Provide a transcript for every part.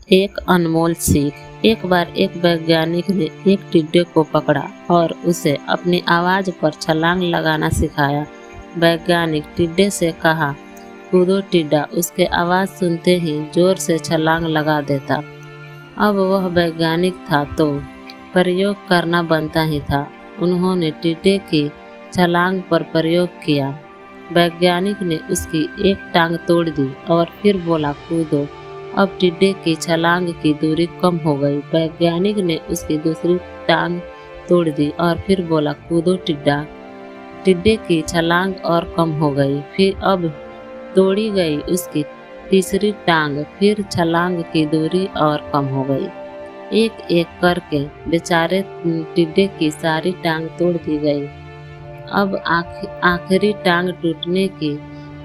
एक अनमोल सीख। एक बार एक वैज्ञानिक ने एक टिड्डे को पकड़ा और उसे अपनी आवाज पर छलांग लगाना सिखाया। वैज्ञानिक टिड्डे से कहा, कूदो टिड्डा। उसके आवाज सुनते ही जोर से छलांग लगा देता। अब वह वैज्ञानिक था तो प्रयोग करना बनता ही था। उन्होंने टिड्डे की छलांग पर प्रयोग किया। वैज्ञानिक ने उसकी एक टांग तोड़ दी और फिर बोला, कूदो। अब टिड्डे की छलांग की दूरी कम हो गई। वैज्ञानिक ने उसकी दूसरी टांग तोड़ दी और फिर बोला, कूदो टिड्डा। टिड्डे की छलांग और कम हो गई। फिर अब तोड़ी गई उसकी तीसरी टांग, फिर छलांग की दूरी और कम हो गई। एक एक करके बेचारे टिड्डे की सारी टांग तोड़ दी गई। अब आखिरी टांग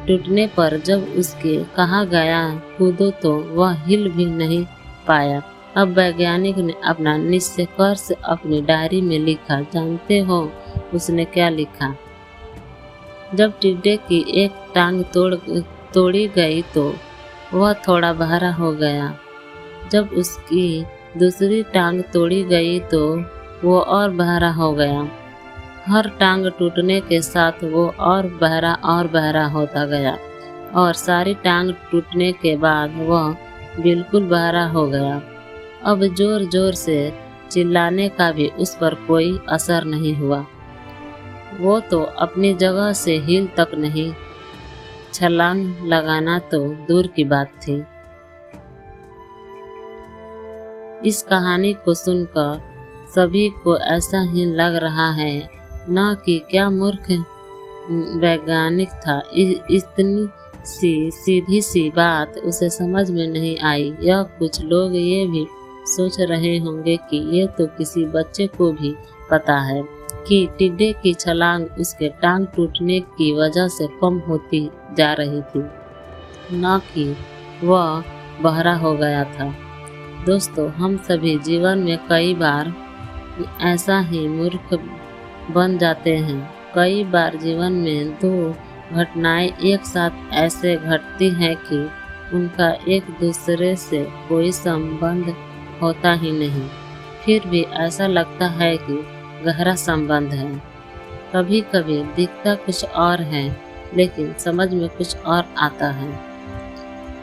टूटने पर जब उसके कहा गया कूदो तो वह हिल भी नहीं पाया। अब वैज्ञानिक ने अपना निष्कर्ष अपनी डायरी में लिखा। जानते हो उसने क्या लिखा? जब टिड्डे की एक टांग तोड़ी गई तो वह थोड़ा बहरा हो गया। जब उसकी दूसरी टांग तोड़ी गई तो वो और बहरा हो गया। हर टांग टूटने के साथ वो और बहरा होता गया और सारी टांग टूटने के बाद वह बिल्कुल बहरा हो गया। अब जोर जोर से चिल्लाने का भी उस पर कोई असर नहीं हुआ। वो तो अपनी जगह से हिल तक नहीं, छलांग लगाना तो दूर की बात थी। इस कहानी को सुनकर सभी को ऐसा ही लग रहा है ना कि क्या मूर्ख वैज्ञानिक था। इतनी सी सीधी सी बात उसे समझ में नहीं आई। यह कुछ लोग ये भी सोच रहे होंगे कि ये तो किसी बच्चे को भी पता है कि टिड्डे की छलांग उसके टांग टूटने की वजह से कम होती जा रही थी, न कि वह बहरा हो गया था। दोस्तों, हम सभी जीवन में कई बार ऐसा ही मूर्ख बन जाते हैं। कई बार जीवन में दो घटनाएं एक साथ ऐसे घटती हैं कि उनका एक दूसरे से कोई संबंध होता ही नहीं, फिर भी ऐसा लगता है कि गहरा संबंध है। कभी कभी दिखता कुछ और है लेकिन समझ में कुछ और आता है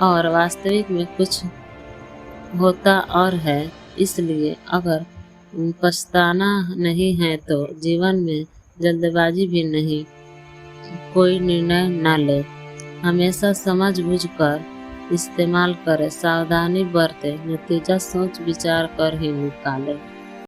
और वास्तविक में कुछ होता और है। इसलिए अगर पछताना नहीं है तो जीवन में जल्दबाजी भी नहीं, कोई निर्णय न ले। हमेशा समझ बूझ कर इस्तेमाल करें, सावधानी बरतें, नतीजा सोच विचार कर ही निकालें।